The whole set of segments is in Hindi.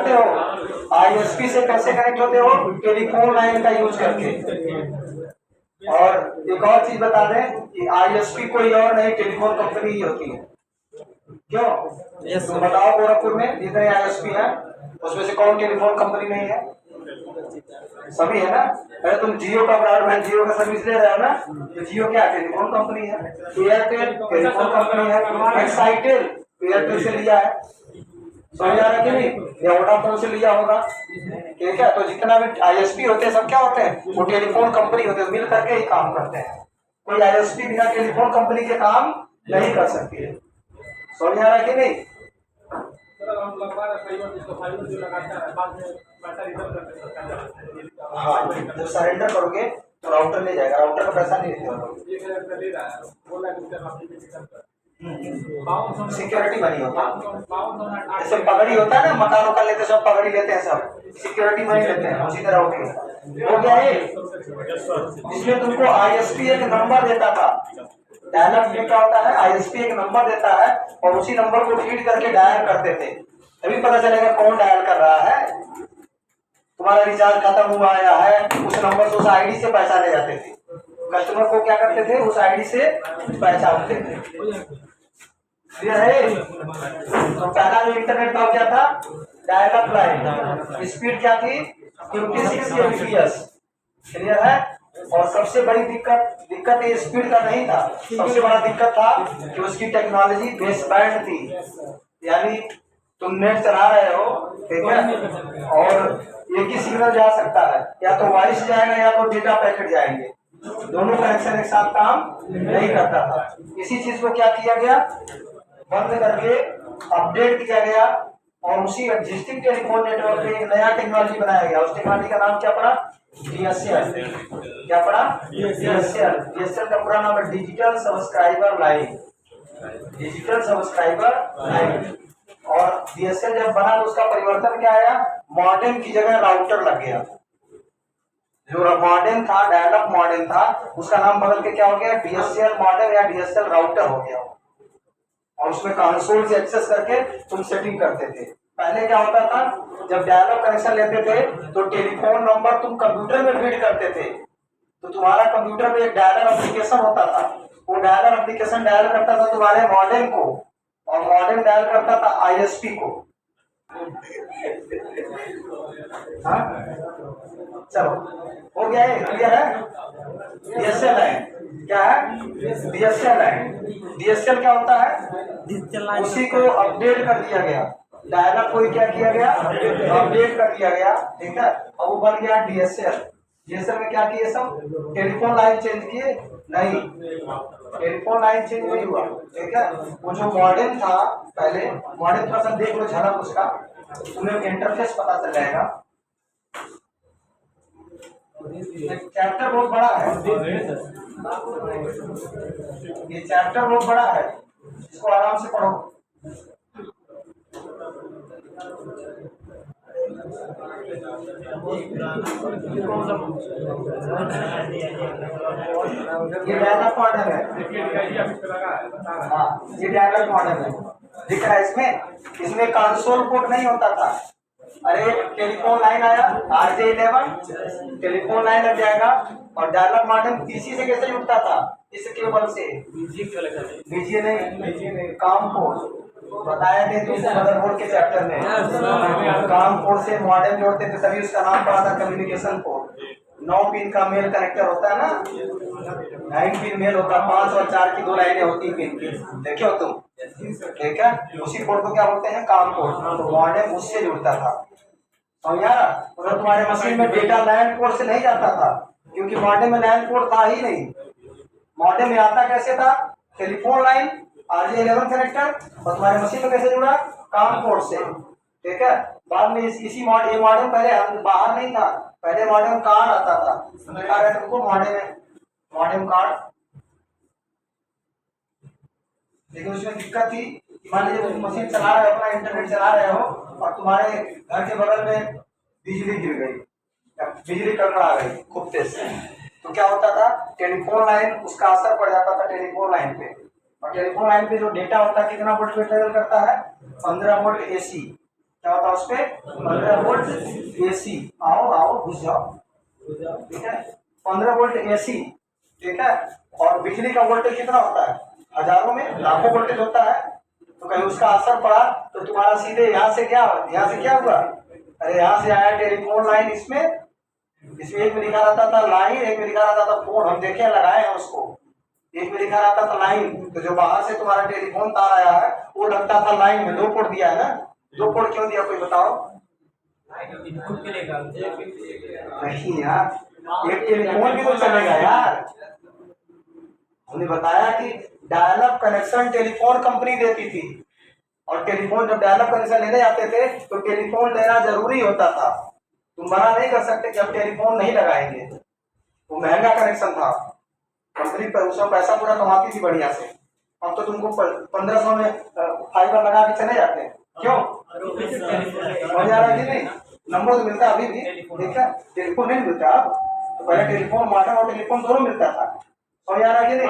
करते हो? आईएसपी से कैसे कनेक्ट होते हो? टेलीफोन लाइन का यूज करके। और एक और चीज बता दें कि आईएसपी कोई और नहीं, टेलीफोन कंपनी ही होती है। क्यों? तुम बताओ, गोरखपुर में जितने आईएसपी है उसमें से कौन टेलीफोन कंपनी नहीं है? सभी है ना। अरे तुम जियो का ब्रॉडबैंड, जियो का सर्विस ले रहे हो ना, तो जियो क्या टेलीफोन कंपनी है, एयरटेल टेलीफोन कंपनी है, एक्साइटेल एयरटेल से लिया है, समझ आ रहा है कि नहीं? या वोडाफोन से लिया होगा, ठीक है। तो जितना भी आईएसपी होते हैं सब क्या होते हैं? वो टेलीफोन कंपनी होते हैं, मिल करके ही काम करते हैं। कोई आईएसपी बिना टेलीफोन कंपनी के काम नहीं कर सकती है, समझ आ रहा है कि नहीं? हाँ, जब सरेंडर करोगे तो राउटर ले जाएगा, राउटर का पैसा नहीं देते। सिक्योरिटी मनी होता है, जैसे पगड़ी होता है ना, मकान वकान लेते सब पगड़ी लेते हैं, सब सिक्योरिटी मनी लेते हैं, उसी तरह हो गया है। इसमें तुमको आईएसपी एक नंबर देता था, डायलॉग में क्या होता है, आईएसपी एक नंबर देता है और उसी नंबर को फीड करके डायल करते थे, तभी पता चलेगा कौन डायल कर रहा है। तुम्हारा रिचार्ज खत्म हुआ आया है, उस नंबर से, उस आईडी से पैसा ले जाते थे। कस्टमर को क्या करते थे, उस आईडी से पैसा उठते थे। क्लियर है? तो पहला जो इंटरनेट था क्या था? डायल अप लाइन, स्पीड क्या थी? 56 kbps। क्लियर है? और सबसे बड़ी दिक्कत ये स्पीड का नहीं था, सबसे बड़ा दिक्कत था कि उसकी टेक्नोलॉजी बेस बैंड थी, यानी तुम नेट चला रहे हो, ठीक है, और एक ही सिग्नल जा सकता है, या तो वॉइस जाएगा या तो डेटा पैकेट जाएंगे, दोनों कनेक्शन एक साथ काम नहीं करता था। इसी चीज को क्या किया गया, बंद करके अपडेट किया गया और उसी एग्जिस्टिंग टेलीफोन नेटवर्क पे एक नया टेक्नोलॉजी बनाया गया। उस टेक्नोलॉजी का नाम क्या पड़ा? डीएसएल। क्या पड़ा? डीएसएल। डीएसएल का पूरा नाम है digital subscriber line, digital subscriber line. और डीएसएल जब बना तो उसका परिवर्तन क्या आया? मॉडेम की जगह राउटर लग गया। जो मॉडेम था, डायलॉग मॉडेम था, उसका नाम बदल के क्या हो गया? डीएसएल मॉडेम या डीएसएल राउटर हो गया। और उसमें कंसोल से एक्सेस करके तुम सेटिंग करते थे। पहले क्या होता था, जब डायलॉग कनेक्शन लेते थे तो टेलीफोन नंबर तुम कंप्यूटर में फीड करते थे, तो तुम्हारा कंप्यूटर में एक डायलर एप्लीकेशन होता था, वो डायलर एप्लीकेशन डायल करता था तुम्हारे मॉडेम को, और मॉडेम डायल करता था आईएसपी को। हाँ चलो हो गया है, क्लियर है? डीएसएल है, क्या है? डीएसएल है। डीएसएल क्या होता है? उसी को अपडेट कर दिया गया, डायलॉग को क्या किया गया? अपडेट कर दिया गया, ठीक है, और वो बन गया डीएसएल। डीएसएल में क्या किए सब? टेलीफोन लाइन चेंज किए? नहीं, टेलीफोन लाइन चेंज नहीं हुआ, ठीक है। वो जो मॉडेम था पहले, मॉडेम थोड़ा सा देख लो झलक उसका, तुम्हें इंटरफेस पता चल जाएगा। चैप्टर बहुत बड़ा है, ये चैप्टर बहुत बड़ा है, इसको आराम से पढ़ो। ये डायलॉग मॉडल है, हाँ ये डायलॉग मॉडल है, दिख रहा है इसमें? इसमें कंसोल पोर्ट नहीं होता था। अरे टेलीफोन लाइन आया, RJ11 टेलीफोन लाइन लग जाएगा, और डायलॉग मॉडेम पीसी से कैसे जुड़ता था? इस केबल से। बीजीए नहीं, काम पोर्ट बताया थे तुमको मदरबोर्ड के चैप्टर में। काम पोर्ट से मॉडेम जोड़ते थे, तभी उसका नाम पड़ा था कम्युनिकेशन पोर्ट। 9 पिन का मेल कनेक्टर होता है ना, 9 पिन मेल होता है, 5 और 4 की 2 लाइनें होती है पिन की, देखो तुम, ठीक है। उसी पोर्ट को क्या बोलते हैं? काम पोर्ट। तो मॉडेम उससे जुड़ता था, समझ आ रहा? तो तुम्हारे मशीन में डेटा लैंड पोर्ट से नहीं जाता था, क्योंकि मॉडेम में लैंड पोर्ट था ही नहीं। मॉडेम में आता कैसे था? टेलीफोन लाइन, RJ11 कनेक्टर, और तुम्हारे मशीन में कैसे जुड़ा? काम पोर्ट से, ठीक है। बाद में इसी मॉडेम पहले बाहर नहीं था, पहले मॉडेम कार्ड आता था, तुमको मॉडेम कार्ड, लेकिन उसमें दिक्कत थी। मान लीजिए तुम मशीन चला रहे हो, अपना इंटरनेट चला रहे हो, और तुम्हारे घर के बगल में बिजली गिर गई, बिजली कड़कड़ा आ गई खूब तेज से, तो क्या होता था? टेलीफोन लाइन, उसका असर पड़ जाता था टेलीफोन लाइन पे, और टेलीफोन लाइन पे जो डेटा होता है कितना वोल्ट पे ट्रेवल करता है? 15 वोल्ट AC, क्या होता है उसपे 15 वोल्ट AC। आओ आओ घुस जाओ, ठीक है। 15 वोल्ट AC, ठीक है। और बिजली का वोल्टेज कितना होता है? हजारों में लाखों वोल्टेज होता है। तो कहीं उसका असर पड़ा तो तुम्हारा सीधे यहाँ से क्या हुआ? अरे यहाँ से आया टेलीफोन लाइन, इसमें एक में लिखा रहता था लाइन, एक में लिखा रहता था फोन। हम देखे लगाए हैं उसको, एक में लिखा रहता था लाइन, तो जो बाहर से तुम्हारा टेलीफोन तार आया है वो लगता था लाइन में। 2 पोर्ट दिया है ना, 2 पोर्ट क्यों दिया कोई बताओ? नहीं यार, एक टेलीफोन भी तो चलेगा यार। हमने बताया कि डायल-अप कनेक्शन टेलीफोन कंपनी देती थी, और टेलीफोन जब डायल-अप कनेक्शन लेने जाते थे तो टेलीफोन लेना जरूरी होता था। तुम मना नहीं कर सकते कि हम टेलीफोन नहीं लगाएंगे, वो महंगा कनेक्शन था। कंपनी पर उसमें पैसा पूरा कमाती थी बढ़िया से। हम तो तुमको 1500 में फाइबर लगा के चले जाते हैं, क्यों? समझ आ रहा है कि नहीं? नंबर तो मिलता अभी भी, ठीक है। टेलीफोन नहीं मिलता अब, तो पहले टेलीफोन मॉडेम और टेलीफोन दोनों मिलता था। समझ आ रहा है कि नहीं?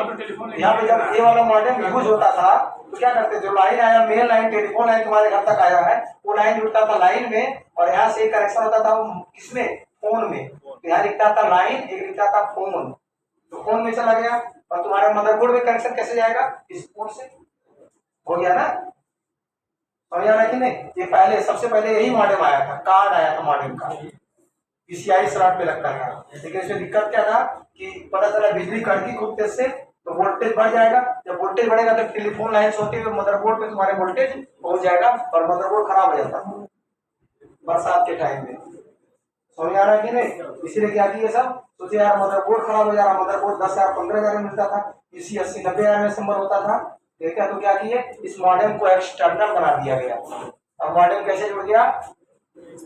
यहाँ पे जब ये वाला मॉडेम यूज होता था तो क्या करते, जो लाइन आया मेन लाइन, टेलीफोन लाइन तुम्हारे घर तक आया है, वो लाइन जुड़ता था लाइन में, और यहाँ से एक कनेक्शन होता था किसमें? फोन में। तो यहाँ लिखता था लाइन, एक लिखता था फोन, तो फोन में चला गया। और तुम्हारे मदरबोर्ड में कनेक्शन कैसे जाएगा? इस पोर्ट से। हो गया ना? समझ आ रहा है कि नहीं? ये पहले सबसे पहले यही मॉडेम आया था, कार्ड आया था मॉडेम का, PCI स्लॉट पे लगता था। लेकिन इसमें दिक्कत क्या था कि पता चला बिजली कड़की खूब तेज से, तो वोल्टेज बढ़ जाएगा। जब वोल्टेज बढ़ेगा तो टेलीफोन लाइन होते हुए मदरबोर्ड पे तुम्हारे वोल्टेज पहुंच जाएगा और मदरबोर्ड खराब हो जाता है बरसात के टाइम में। समझ आ रहा है कि नहीं? इसीलिए क्या किए सब, सोचे यार मदरबोर्ड खराब हो जा रहा, मदरबोर्ड 10,000 15,000 में मिलता था, PC 80-90,000 में संभव होता था, ठीक है। तो क्या किए, इस मॉडेम को एक्सटर्नल बना दिया गया। अब मॉडेम कैसे जुड़ गया?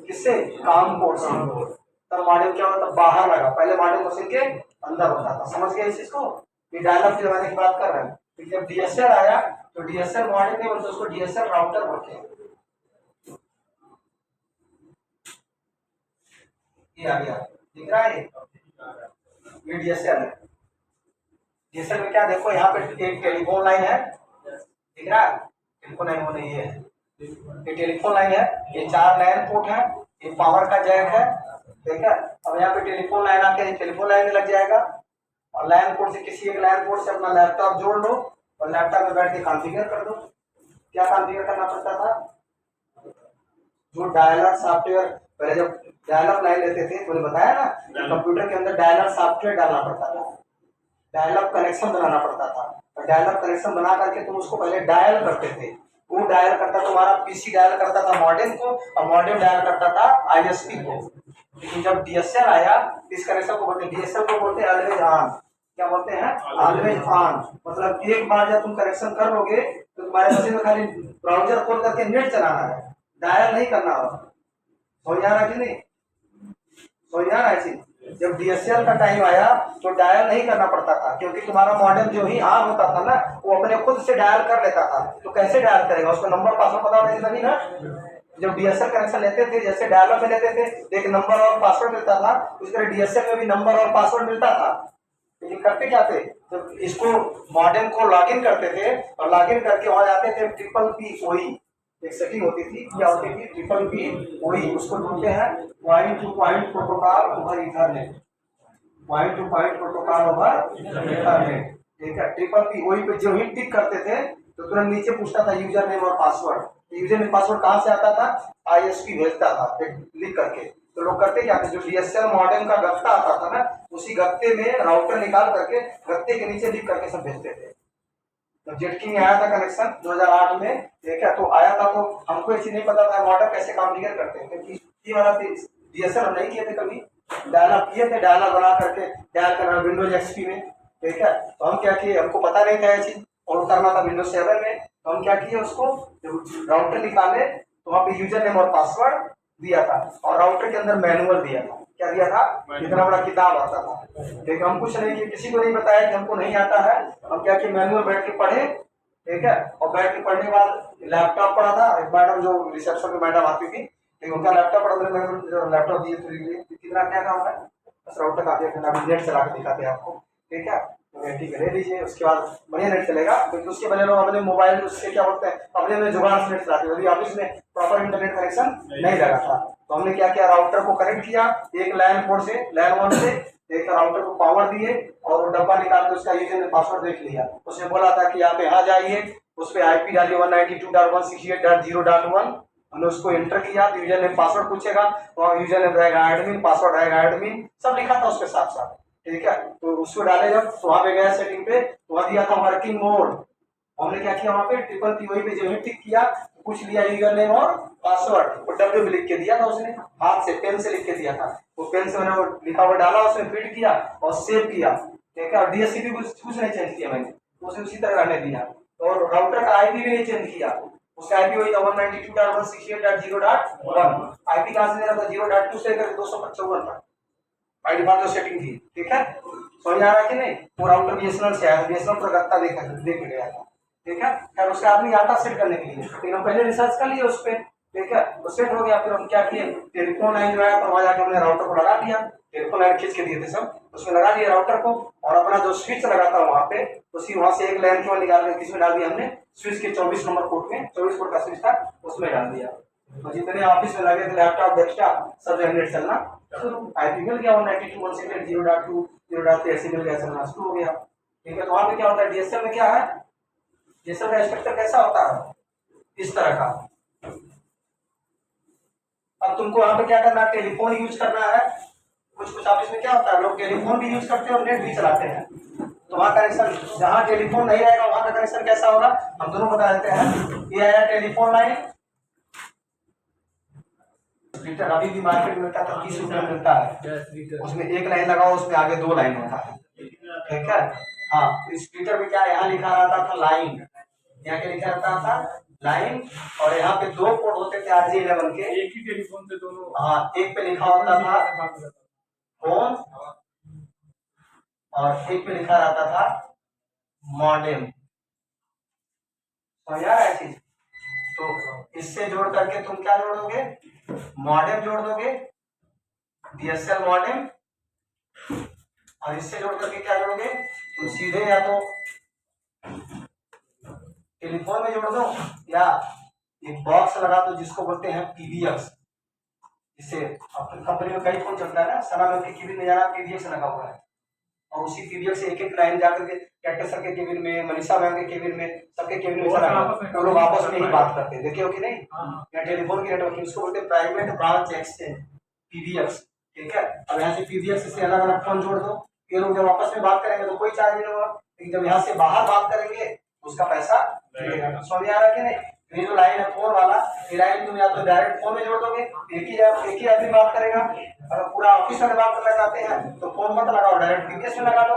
किससे? काम पोर्ट से। तब मॉडेम क्या होता, बाहर लगा। पहले मॉडेम मशीन के अंदर होता था। समझ गए इस चीज को? ये डायल-अप के जमाने की बात कर रहे हैं। तो जब DSL आया तो DSL मॉडेम नहीं बोलते, उसको DSL राउटर बोलते हैं। ये आ गया, दिख रहा है? ये DSL है। DSL में क्या, देखो यहाँ पे एक टेलीफोन लाइन है, दिख रहा है? टेलीफोन लाइन होने ये है, ये टेलीफोन लाइन है, ये 4 लैन पोर्ट है, ये पावर का जैक है, ठीक है। अब यहाँ पे टेलीफोन लाइन आके टेलीफोन लाइन में लग जाएगा, और लाइन पोर्ट से किसी एक लाइन पोर्ट से अपना लैपटॉप जोड़ लो और लैपटॉप में बैठ के कॉन्फ़िगर कर दो। क्या कॉन्फ़िगर करना पड़ता था? जो डायलर सॉफ्टवेयर, पहले जब डायलर लाइन लेते थे, मैंने बताया ना, कंप्यूटर के अंदर डायलर सॉफ्टवेयर डालना पड़ता था, डायल-अप कनेक्शन बनाना पड़ता था। और डायल-अप कनेक्शन बना करके तुम उसको पहले डायल करते थे। वो डायल करता तुम्हारा PC डायल करता था मॉडेम को, और मॉडेम डायल करता था ISP को। लेकिन जब DSL आया, इस कनेक्शन को बोलते हैं, DSL को बोलते हैं ऑलवेज ऑन। क्या बोलते हैं? Always on. मतलब एक बार जब तुम कनेक्शन कर लोगे तो तुम्हारे मशीन में खाली ब्राउजर खोल करके नेट चलाना है, डायल नहीं करना हो। समझ आ रहा कि नहीं? समझ आ रहा है चीज? जब DSL का टाइम आया तो डायल नहीं करना पड़ता था, क्योंकि तुम्हारा मॉडेम जो ही ऑन होता था ना, वो अपने खुद से डायल कर लेता था। तो कैसे डायल करेगा? उसको नंबर पासवर्ड पता होना चाहिए तभी ना। जब DSL कनेक्शन लेते थे, जैसे डायलर में लेते थे, एक नंबर और पासवर्ड मिलता था, उस तरह DSL में भी नंबर और पासवर्ड मिलता था। लेकिन करते क्या थे, जब इसको मॉडेम को लॉगिन करते थे, और लॉगिन करके वहां जाते थे, PPPoE एक सेटिंग होती थी, क्या होती थी? PPPoE, उसको ढूंढते हैं point two point protocol over Ethernet, point two point protocol over Ethernet, ठीक है। PPPoE पे जो ही टिक करते थे तो तुरंत नीचे पूछता था यूजर नेम और पासवर्ड। यूजर नेम पासवर्ड कहाँ से आता था? ISP भेजता था लिख करके। तो लोग करते क्या थे, जो DSL मॉडेम का गत्ता आता था ना, उसी गत्ते में राउटर निकाल करके गत्ते के नीचे लिख करके सब भेजते थे। तो जेटकी में आया था कनेक्शन 2008 में, ठीक है। तो आया था, तो हमको ये चीज नहीं पता था मॉडेम कैसे कॉन्फ़िगर करते हैं, क्योंकि ये वाला DSL हम नहीं किए थे कभी। डायलर किए थे, डायलर बना करके डायल करना विंडोज XP में, ठीक है। तो हम क्या किए, हमको पता नहीं था ये चीज, और करना था विंडोज 7 में। तो हम क्या किए, उसको राउटर निकाले तो वहाँ पे यूजर नेम और पासवर्ड दिया था, और राउटर के अंदर मैनुअल दिया था। क्या दिया था? इतना बड़ा किताब आता था, ठीक है। हम कुछ नहीं किए, किसी को नहीं बताया कि हमको नहीं आता है। हम क्या किए, मैनुअल बैठ के पढ़े, ठीक है। और बैठ के पढ़ने के बाद लैपटॉप पढ़ा था, एक मैडम जो रिसेप्शन में मैडम आती थी, उनका लैपटॉप पढ़ा, लैपटॉप दिए तो कितना क्या काम है, बस राउटर का नेट चला के दिखाते हैं आपको, ठीक है। ठीक है, ले लीजिए। उसके बाद बढ़िया नेट चलेगा, क्योंकि उसके पहले लोग अपने मोबाइल उससे क्या बोलते हैं, अपने में जुगाड़ से नेट चलाते हैं। अभी ऑफिस में प्रॉपर इंटरनेट कनेक्शन नहीं लगा था। तो हमने क्या किया, राउटर को कनेक्ट किया एक लैन पोर्ट से, लैन 1 से एक राउटर को पावर दिए और वो डब्बा निकाल के उसका यूजर ने पासवर्ड देख लिया। उसने बोला था कि आप यहाँ जाइए, उस पर आईपी डालिए 192.168.0.1। हमने उसको एंटर किया तो यूजर ने पासवर्ड पूछेगा, वहाँ यूजर ने रहेगा एडमिन, पासवर्ड रहेगा एडमिन, सब लिखा था उसके साथ साथ, ठीक है। तो उसको डाले जब तो वहाँ पे गया सेटिंग पे, तो वहाँ दिया था वर्किंग मोड। हमने क्या किया, वहाँ पे ट्रिपल पी वही पे जो है टिक किया, पूछ लिया यूजर नेम और पासवर्ड, वो डब्बे में लिख के दिया था उसने, हाथ से पेन से लिख के दिया था। वो पेन से मैंने वो लिखा हुआ डाला, उसमें फिट किया और सेव किया, ठीक है। और डीएचसीपी कुछ नहीं चेंज किया मैंने, उसे उसी तरह रहने दिया। और राउटर का आईपी भी नहीं चेंज किया, उसका आईपी वही था 192.168.0.1। आईपी कहाँ से दे रहा था, 0.2 से लेकर 255 तक बाय डिफॉल्ट जो सेटिंग थी, ठीक है। समझ आ रहा है कि नहीं। वो राउटर बीएसएनएल से आया, बीएसएनएल प्रगता देख गया था, ठीक है। फिर उसका आदमी आता सेट करने के लिए, लेकिन हम पहले रिसर्च कर लिए उस पर, ठीक है। वो सेट हो गया, फिर हम क्या किए, टेलीफोन लाइन जो है तो वहां जाके हमने राउटर को लगा दिया, टेलीफोन लाइन खींच के दिए थे सब, उसमें लगा दिया राउटर को, और अपना जो स्विच लगा था वहां पे, उसी वहां से एक लाइन केवल निकाल के किसमें डाल दिया हमने, स्विच के 24 नंबर पोर्ट में, 24 पोर्ट का स्विच था उसमें डाल दिया। तो जितने ऑफिस में लगे थे लैपटॉप डेस्कटॉप सब जनरेट चलना शुरू, आईपी मिल गया 192.168.0.2 ऐसे मिल गया, चलना शुरू हो गया, ठीक है। तो वहां पे क्या होता है, डीएसएल में क्या है, डीएसएल का स्ट्रक्चर कैसा होता है, इस तरह का। अब तुमको वहां पे क्या करना है, टेलीफोन यूज करना है। कुछ ऑफिस में क्या होता है, लोग टेलीफोन भी यूज करते हैं और नेट भी चलाते हैं। तो वहाँ कनेक्शन, जहाँ टेलीफोन नहीं रहेगा वहां का कनेक्शन कैसा होगा, हम दोनों बता देते हैं। ये आया टेलीफोन लाइन, स्प्लिटर अभी भी मार्केट में मिलता है, 30 रुपये मिलता है, उसमें एक लाइन लगाओ, उसमें आगे 2 लाइन होता है, ठीक है। हाँ, स्प्लिटर में क्या यहाँ लिखा रहता था लाइन, यहाँ क्या लिखा रहता था लाइन, और यहाँ पे 2 पोर्ट होते थे RJ11 के, एक ही टेलीफोन से दोनों। हाँ, एक पे लिखा होता था फोन और एक पे लिखा रहता था मॉडेम, समझ आ रहा है चीज। तो इससे जोड़ करके तुम क्या जोड़ोगे, मॉडेम जोड़ दोगे, डीएसएल मॉडेम, और इससे जोड़ करके क्या जोड़ोगे, तुम सीधे या तो टेलीफोन में जोड़ दो या एक बॉक्स लगा दो जिसको बोलते हैं पीबीएक्स। इससे कंपनी में कई फोन चलता है ना, सना में केबिन में जाना पीबीएक्स लगा हुआ है, और उसी पीबीएक्स से एक लाइन जाकर के कैक्टस सर के केबिन में, मनीषा मैम के केबिन में, सबके केबिन में चला गया, तो लोग आपस में ही बात करते हैं, देखे हो कि नहीं। या टेलीफोन की नेटवर्किंग, उसको बोलते हैं प्राइवेट ब्रांच एक्सचेंज, पीबीएक्स, ठीक है। अब यहाँ से पीबीएक्स से अलग अलग फोन जोड़ दो, ये लोग जब आपस में बात करेंगे तो कोई चार्ज नहीं होगा, लेकिन जब यहाँ से बाहर बात करेंगे उसका पैसा मिलेगा। समझ आ रहा है कि नहीं। ये जो लाइन है फोन वाला, ये लाइन तुम या तो डायरेक्ट फोन में जोड़ दोगे, एक ही आदमी बात करेगा। अगर पूरा ऑफिस में बात करना चाहते हैं तो फोन मत लगाओ, डायरेक्ट पीबीएक्स में लगा लो,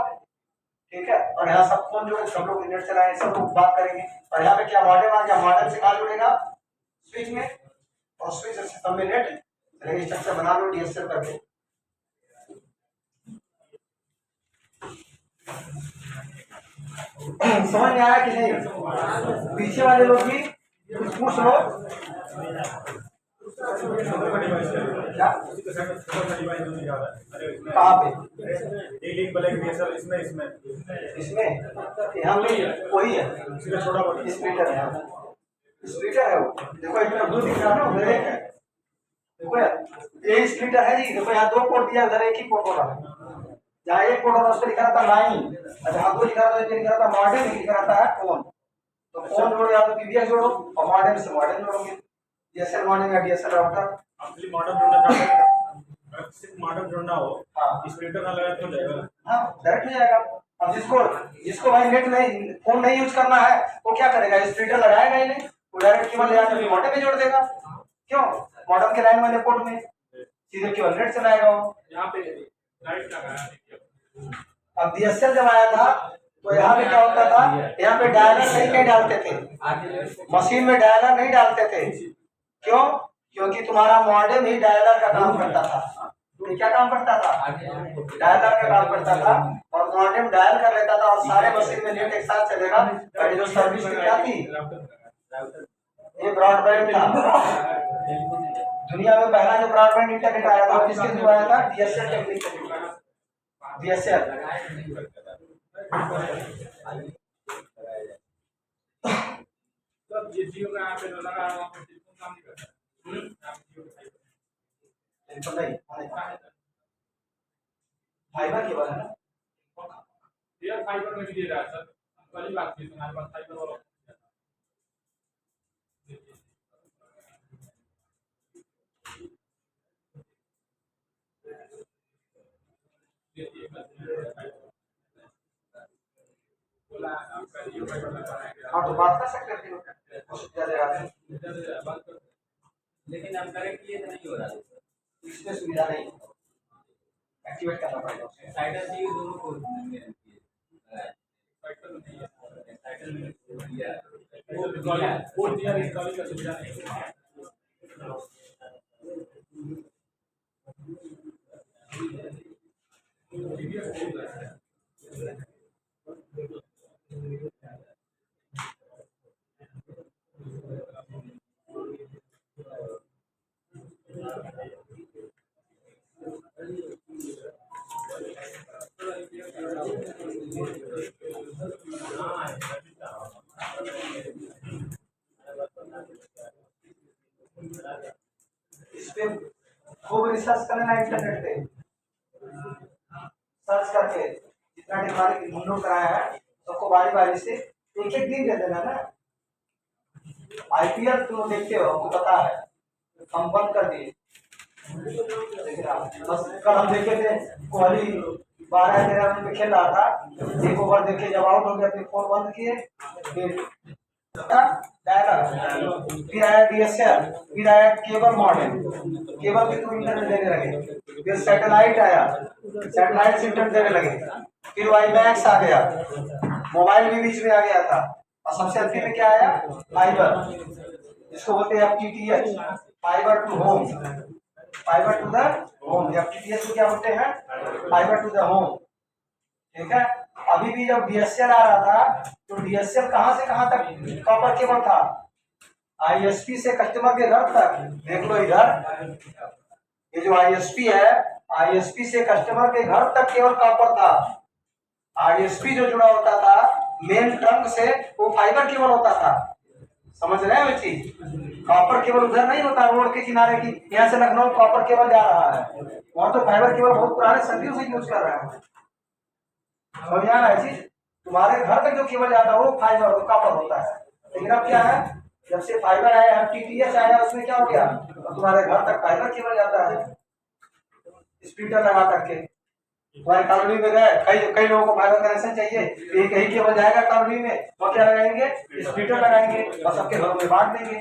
ठीक है। और यहाँ सब फोन जो है सब लोग नेट चलाएंगे, सब लोग बात करेंगे। और यहाँ पे क्या मॉडेम आ गया, मॉडेम से कहाँ जुड़ेगा, स्विच में, और स्विच से सब में नेट स्ट्रक्चर बना लो डीएसएल करके। समझ में आया कि नहीं। पीछे वाले लोग भी कुछ पूछ लो। क्या कहाँ पे, इसमें यहाँ पे वही है, स्प्लिटर है, स्प्लिटर है वो। देखो इतना 2 दिख रहा है ना, उधर एक है, देखो यार ये स्प्लिटर है जी। देखो यहाँ 2 पोर्ट दिया, उधर एक ही पोर्ट होगा, जहाँ एक पोर्ट होगा उस पर लिखा रहता लाइन, जहाँ 2 लिखा रहता है लिखा रहता मॉडेम, लिखा रहता है फोन। तो फोन जोड़ो या तो पीबीएक्स जोड़ो, और मॉडेम से मॉडेम जोड़ोगे, डीएसएल मॉडेम या डीएसएल राउटर। असली मॉडल जोड़ना चाहते हैं, सिर्फ मॉडल जोड़ना हो, हाँ स्प्लिटर ना लगा तो जाएगा। हाँ, डायरेक्ट हो जाएगा। अब जिसको भाई नेट नहीं, फोन नहीं यूज करना है, वो क्या करेगा, स्प्लिटर लगाएगा ही नहीं, वो डायरेक्ट केवल ले जाकर मॉडेम में जोड़ देगा। क्यों, मॉडेम के लाइन वाले पोर्ट में सीधे केवल नेट चलाएगा वो। यहाँ पे लाइट लगा। अब डीएसएल जब आया था तो यहाँ पे क्या होता था, यहाँ पे डायलर नहीं डालते थे, मशीन में डायलर नहीं डालते थे। क्यों, क्योंकि तुम्हारा मॉडेम ही डायलर का काम करता था। ये क्या काम करता था, डायलर का काम करता था, और मॉडेम डायल कर लेता था और सारे मशीन में नेट एक साथ चलेगा। पहले जो सर्विस क्या थी, ये ब्रॉडबैंड था। दुनिया में पहला जो ब्रॉडबैंड इंटरनेट आया था किसके थ्रू आया था, डीएसएल टेक्निक के थ्रू। डीएसएल तो जियो का यहाँ पे लगा काम नहीं करता तो नहीं फाइबर केबल है ना एयर फाइबर में भी दे रहा है सर वाली बात थी हमारे पास फाइबर वाला बोला आपका ये फाइबर लगा है हाँ तो बात कर सकते थे लेकिन हम करेक्ट किए तो नहीं हो रहा है इसमें सुविधा नहीं एक्टिवेट करना पड़ेगा उसे साइडर से दोनों को मेरे फाइबर नहीं है साइडर में दिया वो दिया इंस्टॉलिंग का सुविधा नहीं है इस पे खूब रिसर्च करना इंटरनेट पे सर्च करके जितना हमारे डाउनलोड कराया है सबको बारी बारी से एक एक दिन दे देना ना आईपीएल तुम देखते हो हमको पता है हम बंद कर दिए लेकिन बस कल हम देखे थे कोहली 12-13 रन पे खेल रहा था एक ओवर देखे जब आउट हो गया फिर फोन बंद किए फिर फिर आया डीएसएल फिर आया केबल मॉडल केबल के थ्रू इंटरनेट देने लगे फिर सैटेलाइट आया सैटेलाइट से इंटरनेट देने लगे फिर वाईमैक्स आ गया मोबाइल भी बीच में आ गया था और सबसे अंतिम में क्या आया फाइबर जिसको बोलते हैं FTTH fibre to home fibre to the home FTTH को क्या बोलते हैं फाइबर टू द होम ठीक है अभी भी जब डीएसएल आ रहा था तो डीएसएल कहां से कहां तक कॉपर केबल था आईएसपी से कस्टमर के घर तक देख लो इधर ये जो आईएसपी है आईएसपी से कस्टमर के घर तक केवल कॉपर था आईएसपी जो जुड़ा होता था मेन ट्रंक से वो फाइबर केबल होता था समझ रहे हैं वो चीज कॉपर केबल उधर नहीं होता रोड के किनारे की यहाँ से लखनऊ कॉपर केबल जा रहा है वहां तो फाइबर केबल बहुत पुराने सदियों से यूज कर रहे हैं समझ आ रहा है चीज तुम्हारे घर तक जो केबल जाता है वो फाइबर कॉपर होता है लेकिन अब क्या है जब से फाइबर आया एफटीटीएच आया उसमें क्या हो गया तो तुम्हारे घर तक फाइबर केबल जाता है स्पीकर लगा करके हमारे कॉलोनी में गए कई लोगों को फाइबर कनेक्शन चाहिए एक ही केबल जाएगा कॉलोनी में वो क्या लगाएंगे स्पीकर लगाएंगे और सबके घरों में बांट देंगे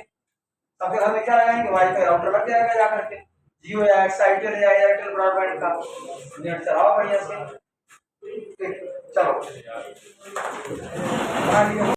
सबके घर में क्या लगाएंगे वाईफाई राउटर लग जाएगा जा करके जियो या एक्साइटेड या एयरटेल ब्रॉडबैंड का नेट चलाओ बढ़िया से चलो